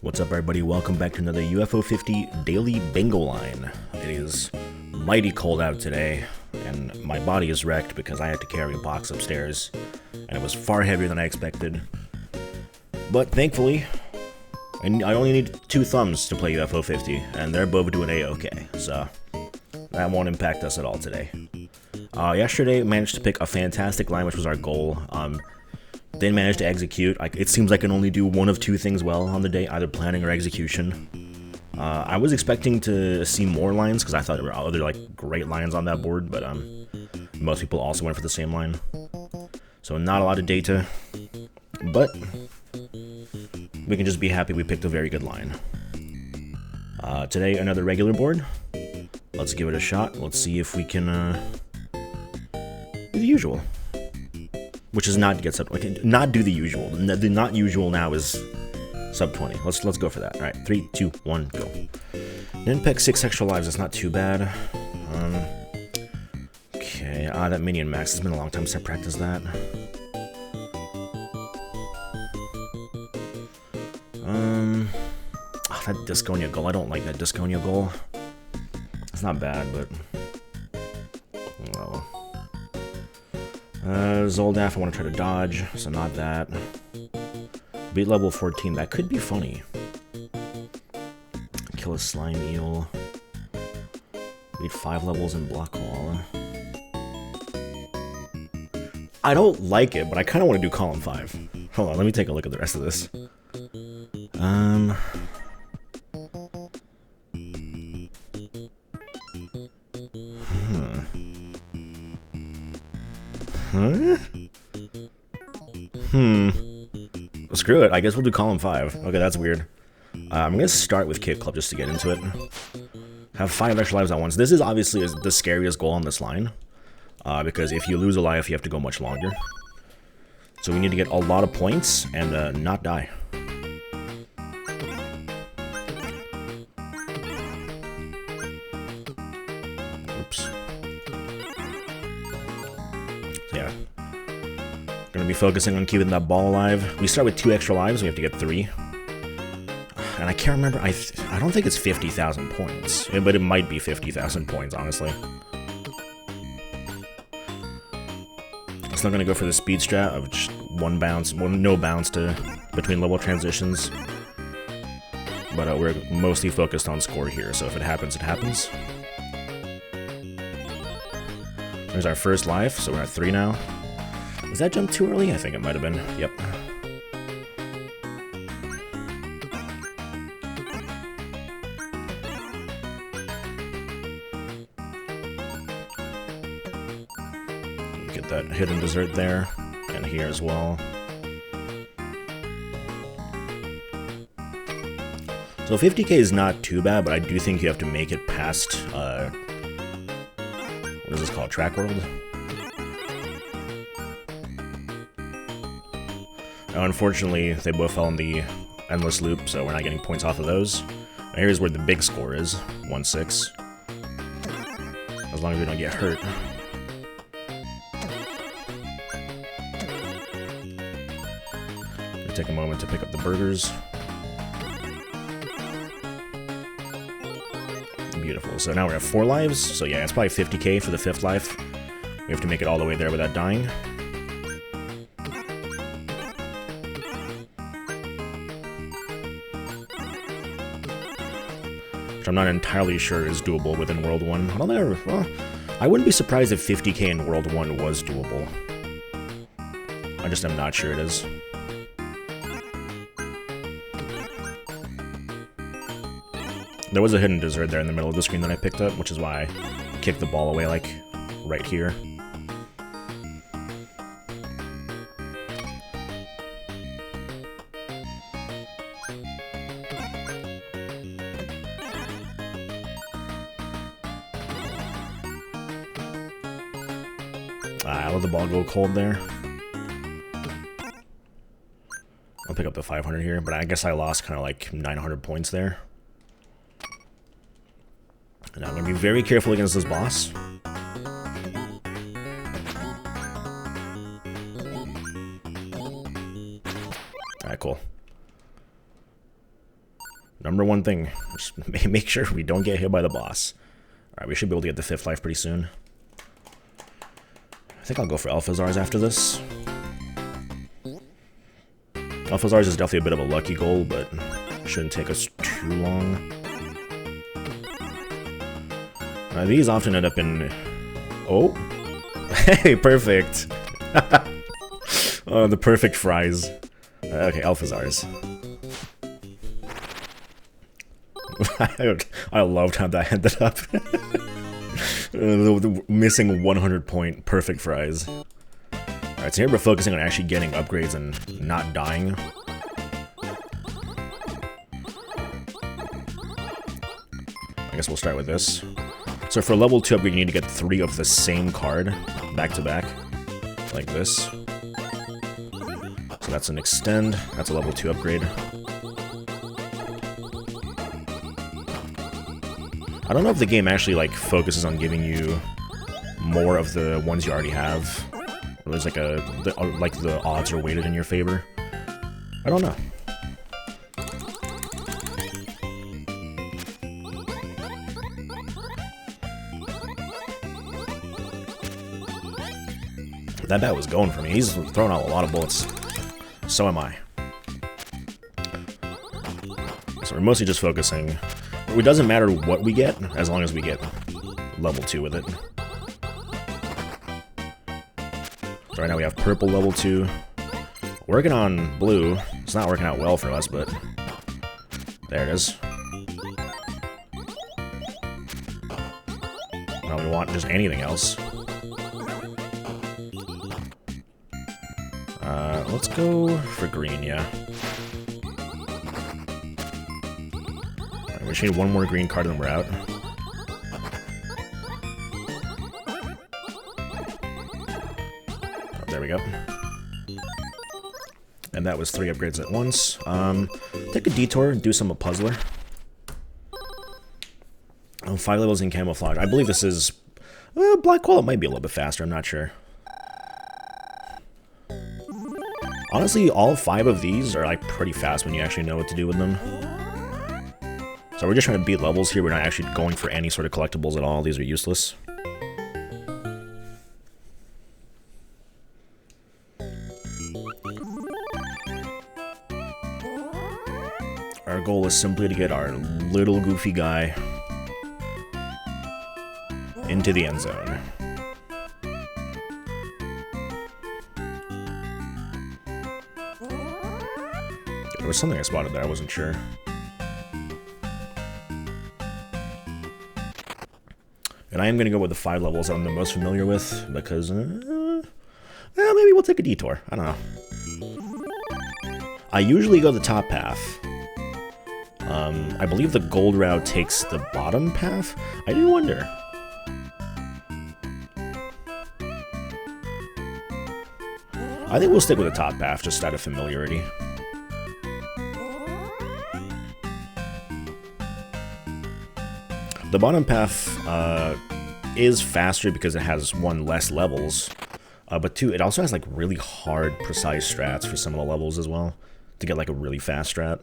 What's up, everybody? Welcome back to another UFO 50 Daily Bingo Line. It is mighty cold out today, and my body is wrecked because I had to carry a box upstairs, and it was far heavier than I expected. But thankfully, I only need 2 thumbs to play UFO 50, and they're both doing A-okay, so that won't impact us at all today. Yesterday, I managed to pick a fantastic line, which was our goal. Didn't manage to execute. It seems like I can only do one of 2 things well on the day, either planning or execution. I was expecting to see more lines, because I thought there were other great lines on that board, but most people also went for the same line. So not a lot of data, but we can just be happy we picked a very good line. Today, another regular board. Let's give it a shot. Let's see if we can do the usual. Which is not get sub, not do the usual. The not usual now is sub 20. Let's go for that. All right, 3, 2, 1, go. Didn't pick 6 extra lives. That's not too bad. Okay, that minion max. It's been a long time since I practiced that. That Disconia goal. I don't like that Disconia goal. It's not bad, but well. Zoldaf, I want to try to dodge, so not that. Beat level 14, that could be funny. Kill a slime eel. Beat 5 levels in block wall. I don't like it, but I kind of want to do column 5. Hold on, let me take a look at the rest of this. Screw it, I guess we'll do column 5. Okay, that's weird. I'm gonna start with Kid Club just to get into it. Have 5 extra lives at once. This is obviously the scariest goal on this line. Because if you lose a life, you have to go much longer. So we need to get a lot of points and not die. Oops. Yeah. Gonna be focusing on keeping that ball alive. We start with 2 extra lives, we have to get 3. And I can't remember, I don't think it's 50,000 points. But it might be 50,000 points, honestly. I'm still gonna go for the speed strat of just no bounce between level transitions. But we're mostly focused on score here, so if it happens, it happens. There's our first life, so we're at 3 now. Was that jump too early? I think it might have been. Yep. Get that hidden dessert there, and here as well. So 50k is not too bad, but I do think you have to make it past, what is this called? Track World? Unfortunately, they both fell in the endless loop, so we're not getting points off of those. And here's where the big score is, 1-6. As long as we don't get hurt. Gonna take a moment to pick up the burgers. Beautiful. So now we're at 4 lives, so yeah, it's probably 50k for the 5th life. We have to make it all the way there without dying. I'm not entirely sure is doable within World 1. I don't know, well, I wouldn't be surprised if 50k in World 1 was doable. I just am not sure it is. There was a hidden dessert there in the middle of the screen that I picked up, which is why I kicked the ball away, like, right here. I let the ball go cold there. I'll pick up the 500 here, but I guess I lost kind of like 900 points there. And I'm going to be very careful against this boss. Alright, cool. Number one thing, just make sure we don't get hit by the boss. Alright, we should be able to get the 5th life pretty soon. I think I'll go for Alphazars after this. Alphazars is definitely a bit of a lucky goal, but shouldn't take us too long. These often end up in... Oh! Hey, perfect! Oh, the perfect fries. Okay, Alphazars. I loved how that ended up. The missing 100 point perfect fries. Alright, so here we're focusing on actually getting upgrades and not dying. I guess we'll start with this. So for level 2 upgrade, you need to get 3 of the same card back to back, like this. So that's an extend. That's a level 2 upgrade. I don't know if the game actually like focuses on giving you more of the ones you already have. Or there's like the odds are weighted in your favor. I don't know. That bat was going for me. He's throwing out a lot of bullets. So am I. So we're mostly just focusing. It doesn't matter what we get, as long as we get level 2 with it. So right now we have purple level 2. Working on blue. It's not working out well for us, but there it is. Now we want just anything else. Let's go for green, yeah. We should need one more green card and then we're out. Oh, there we go. And that was 3 upgrades at once. Take a detour and do some puzzler. 5 levels in camouflage. I believe this is... Black Coil might be a little bit faster, I'm not sure. Honestly, all 5 of these are like pretty fast when you actually know what to do with them. So we're just trying to beat levels here, we're not actually going for any sort of collectibles at all, these are useless. Our goal is simply to get our little goofy guy into the end zone. There was something I spotted there, I wasn't sure. And I am going to go with the 5 levels I'm the most familiar with, because, well, maybe we'll take a detour. I don't know. I usually go the top path. I believe the gold route takes the bottom path. I do wonder. I think we'll stick with the top path, just out of familiarity. The bottom path is faster because it has 1 less levels, but 2, it also has like really hard, precise strats for some of the levels as well, to get like a really fast strat.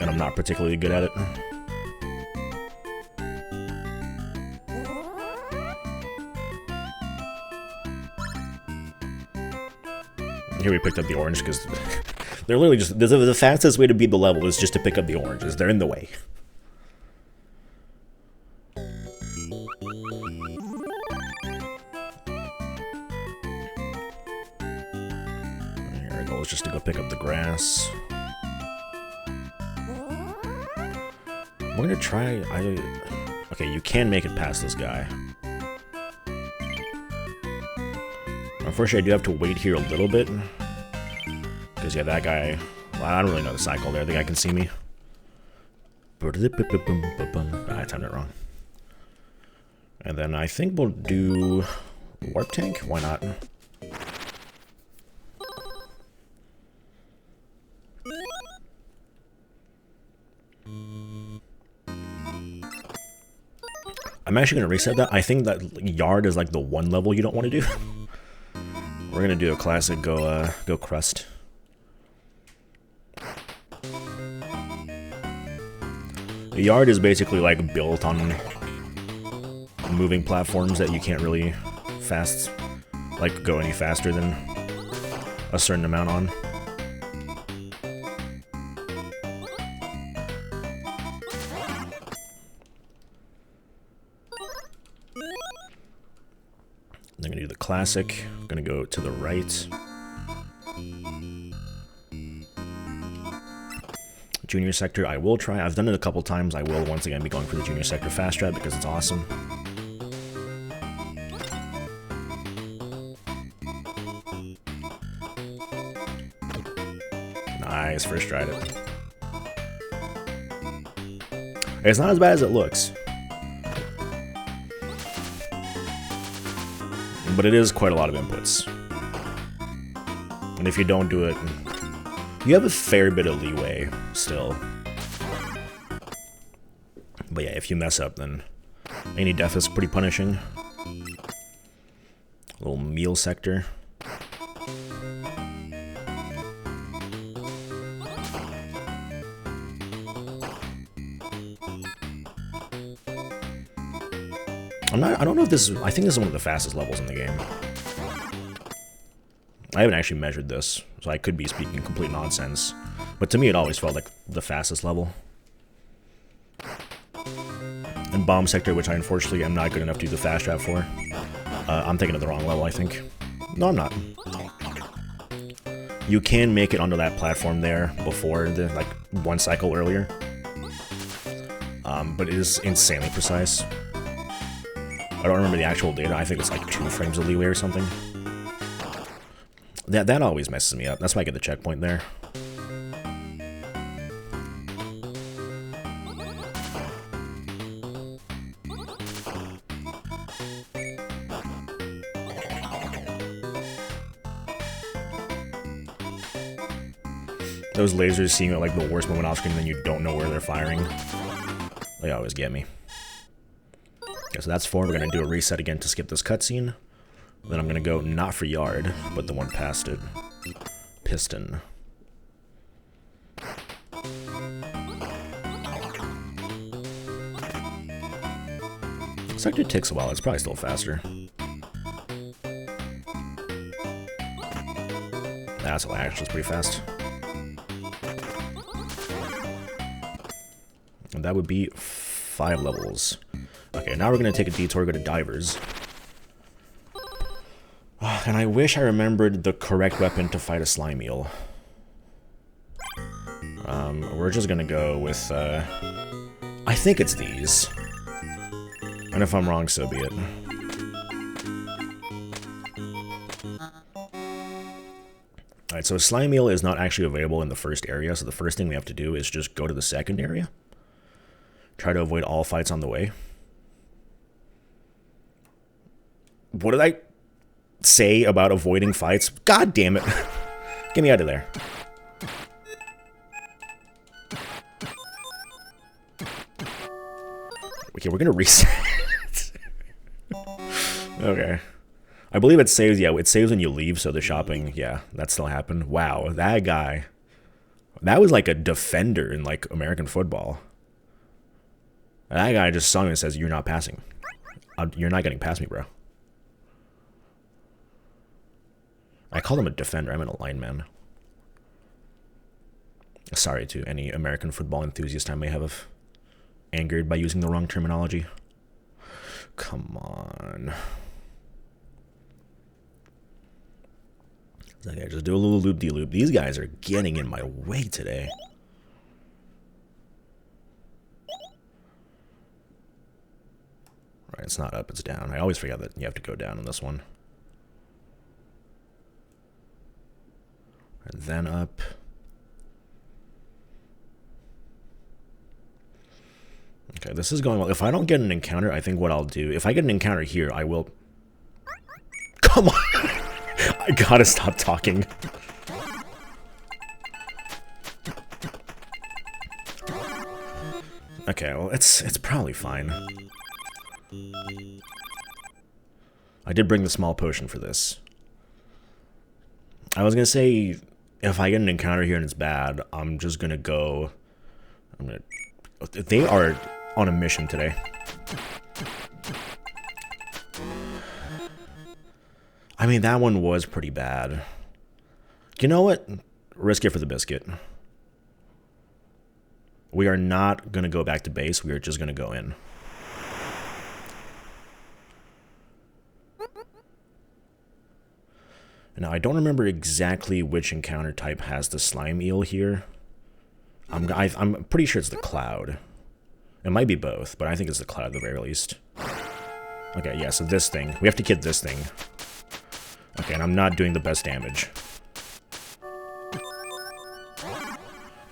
And I'm not particularly good at it. Here we picked up the orange because they're literally just... The fastest way to beat the level is just to pick up the oranges. They're in the way. Here our goal is just to go pick up the grass. We're gonna try... Okay, you can make it past this guy. Unfortunately, I do have to wait here a little bit. Because, yeah, that guy... Well, I don't really know the cycle there. The guy can see me. I timed it wrong. And then I think we'll do... Warp Tank? Why not? I'm actually going to reset that. I think that Yard is like the 1 level you don't want to do. We're going to do a classic go crust. The yard is basically like built on moving platforms that you can't really go any faster than a certain amount on. I'm gonna do the classic. I'm gonna go to the right. Junior sector, I will try. I've done it a couple times. I will once again be going for the junior sector fast strat because it's awesome. Nice, first tried it. It's not as bad as it looks. But it is quite a lot of inputs. And if you don't do it, you have a fair bit of leeway still. But yeah, if you mess up, then any death is pretty punishing. Little meal sector. I don't know if this is, I think this is one of the fastest levels in the game. I haven't actually measured this, so I could be speaking complete nonsense. But to me, it always felt like the fastest level. And bomb sector, which I unfortunately am not good enough to do the fast trap for. I'm thinking of the wrong level, I think. No, I'm not. You can make it onto that platform there before the, like, one cycle earlier. But it is insanely precise. I don't remember the actual data. I think it's like 2 frames of leeway or something. That always messes me up. That's why I get the checkpoint there. Those lasers seem at like the worst moment off screen, and then you don't know where they're firing. They always get me. Okay, so that's 4. We're gonna do a reset again to skip this cutscene. Then I'm gonna go not for yard, but the one past it. Piston. Sector takes a while. It's probably still faster. That's actually pretty fast. And that would be 5 levels. Okay, now we're going to take a detour, go to divers. And I wish I remembered the correct weapon to fight a slime eel. We're just going to go with, I think it's these. And if I'm wrong, so be it. Alright, so slime eel is not actually available in the first area, so the first thing we have to do is just go to the second area. Try to avoid all fights on the way. What did I say about avoiding fights? God damn it. Get me out of there. Okay, we're gonna reset. Okay. I believe it saves, yeah, it saves when you leave, so the shopping, yeah, that still happened. Wow, that guy. That was like a defender in, like, American football. That guy just saw me and says, "You're not passing. You're not getting past me, bro." I called him a defender. I meant a lineman. Sorry to any American football enthusiast I may have angered by using the wrong terminology. Come on. Okay, just do a little loop-de-loop. These guys are getting in my way today. Right, it's not up, it's down. I always forget that you have to go down on this one. And then up. Okay, this is going well. If I don't get an encounter, I think what I'll do... If I get an encounter here, I will... Come on! I gotta stop talking. Okay, well, it's probably fine. I did bring the small potion for this. I was gonna say if I get an encounter here and it's bad, I'm just gonna go... They are on a mission today. I mean, that one was pretty bad. You know what? Risk it for the biscuit. We are not going to go back to base. We are just going to go in. Now, I don't remember exactly which encounter type has the slime eel here. I'm pretty sure it's the cloud. It might be both, but I think it's the cloud at the very least. Okay, yeah, so this thing. We have to get this thing. Okay, and I'm not doing the best damage.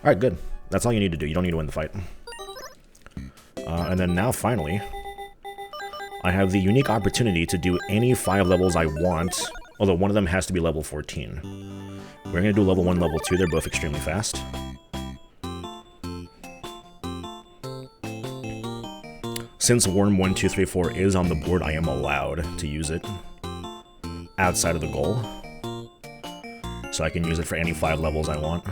Alright, good. That's all you need to do. You don't need to win the fight. And then now, finally, I have the unique opportunity to do any 5 levels I want, although one of them has to be level 14. We're going to do level 1, level 2. They're both extremely fast. Since Worm 1, 2, 3, 4 is on the board, I am allowed to use it outside of the goal. So I can use it for any 5 levels I want.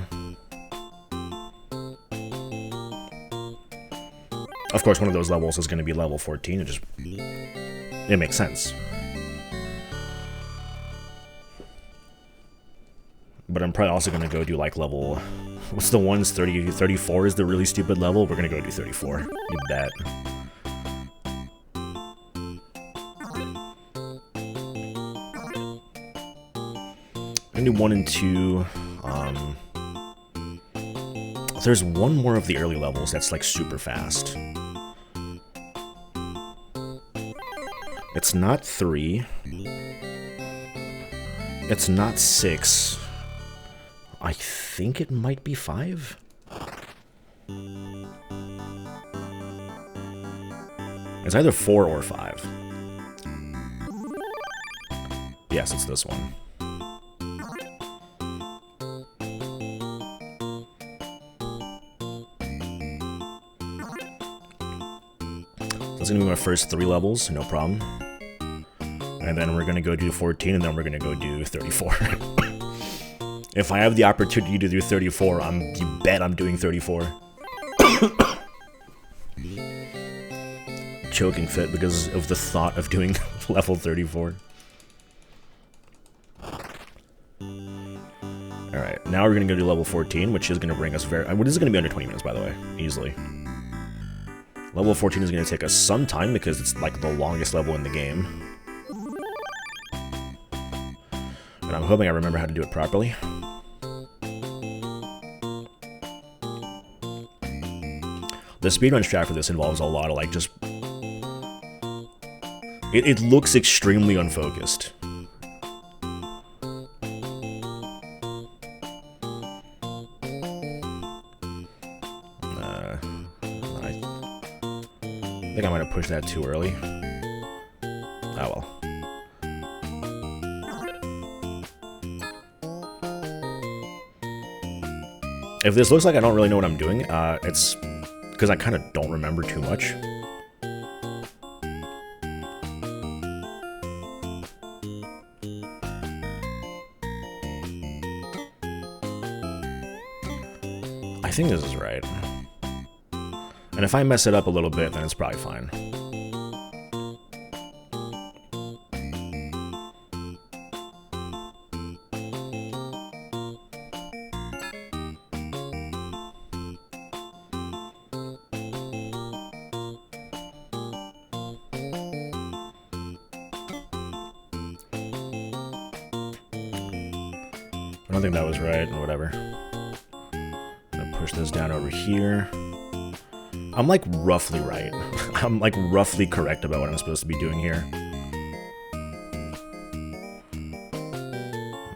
Of course, one of those levels is going to be level 14. It makes sense. But I'm probably also going to go do like level... What's the ones? 34 is the really stupid level. We're going to go do 34. You bet. I'm going to do 1 and 2. There's one more of the early levels that's like super fast. It's not 3. It's not 6. I think it might be 5. It's either 4 or 5. Yes, it's this one. That's gonna be my first 3 levels, no problem. And then we're gonna go do 14, and then we're gonna go do 34. If I have the opportunity to do 34, you bet I'm doing 34. Choking fit because of the thought of doing level 34. Alright, now we're gonna go do level 14, which is gonna bring us this is gonna be under 20 minutes, by the way, easily. Level 14 is gonna take us some time because it's like the longest level in the game. And I'm hoping I remember how to do it properly. The speedrun strat for this involves a lot of like just... It looks extremely unfocused. I think I might have pushed that too early. Oh well. If this looks like I don't really know what I'm doing, it's because I kind of don't remember too much. I think this is right. And if I mess it up a little bit, then it's probably fine. I don't think that was right, or whatever. I'm gonna push this down over here. I'm like roughly right. I'm like roughly correct about what I'm supposed to be doing here.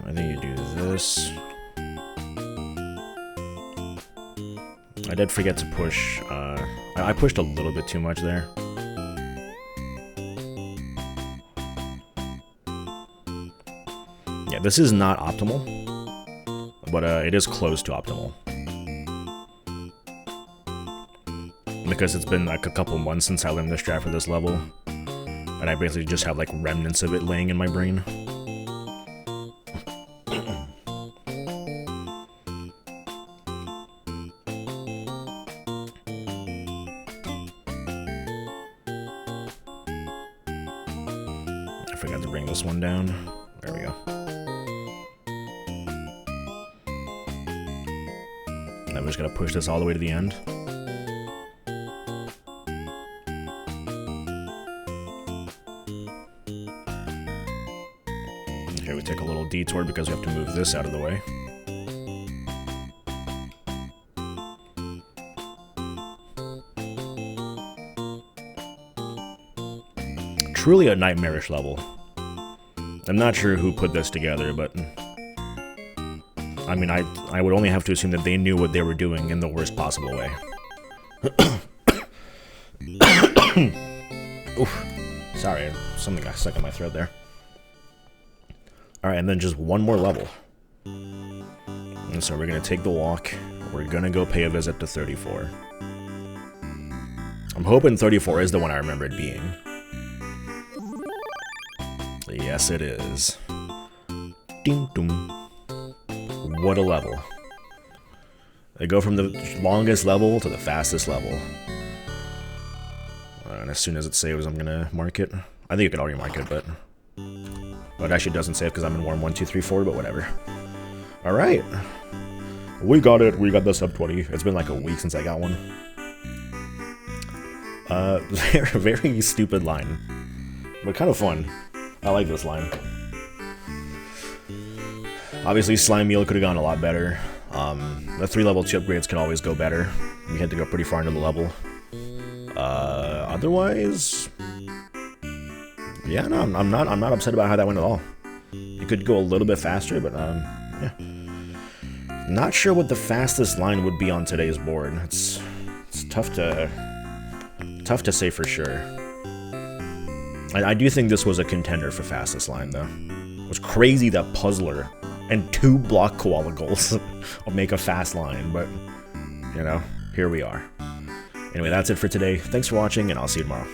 I think you do this. I did forget to push, I pushed a little bit too much there. Yeah, this is not optimal, but it is close to optimal. Because it's been like a couple months since I learned this strat for this level, and I basically just have like remnants of it laying in my brain. forgot to bring this one down. There we go. And I'm just gonna push this all the way to the end. Okay, we take a little detour because we have to move this out of the way. Truly a nightmarish level. I'm not sure who put this together, but I mean, I would only have to assume that they knew what they were doing in the worst possible way. Oof. Sorry, something got stuck in my throat there. Alright, and then just one more level. And so we're gonna take the walk. We're gonna go pay a visit to 34. I'm hoping 34 is the one I remember it being. Yes, it is. Ding dong. What a level. They go from the longest level to the fastest level. And as soon as it saves, I'm gonna mark it. I think you can already mark it, but it actually doesn't save because I'm in worm 1, 2, 3, 4, but whatever. Alright. We got it. We got the sub 20. It's been like a week since I got one. Very stupid line. But kind of fun. I like this line. Obviously, Slime Meal could have gone a lot better. The 3 level 2 upgrades can always go better. We had to go pretty far into the level. Otherwise, yeah, no, I'm not upset about how that went at all. You could go a little bit faster, but yeah. Not sure what the fastest line would be on today's board. It's tough to say for sure. I do think this was a contender for fastest line, though. It was crazy that Puzzler and 2 block koala goals will make a fast line, but, you know, here we are. Anyway, that's it for today. Thanks for watching, and I'll see you tomorrow.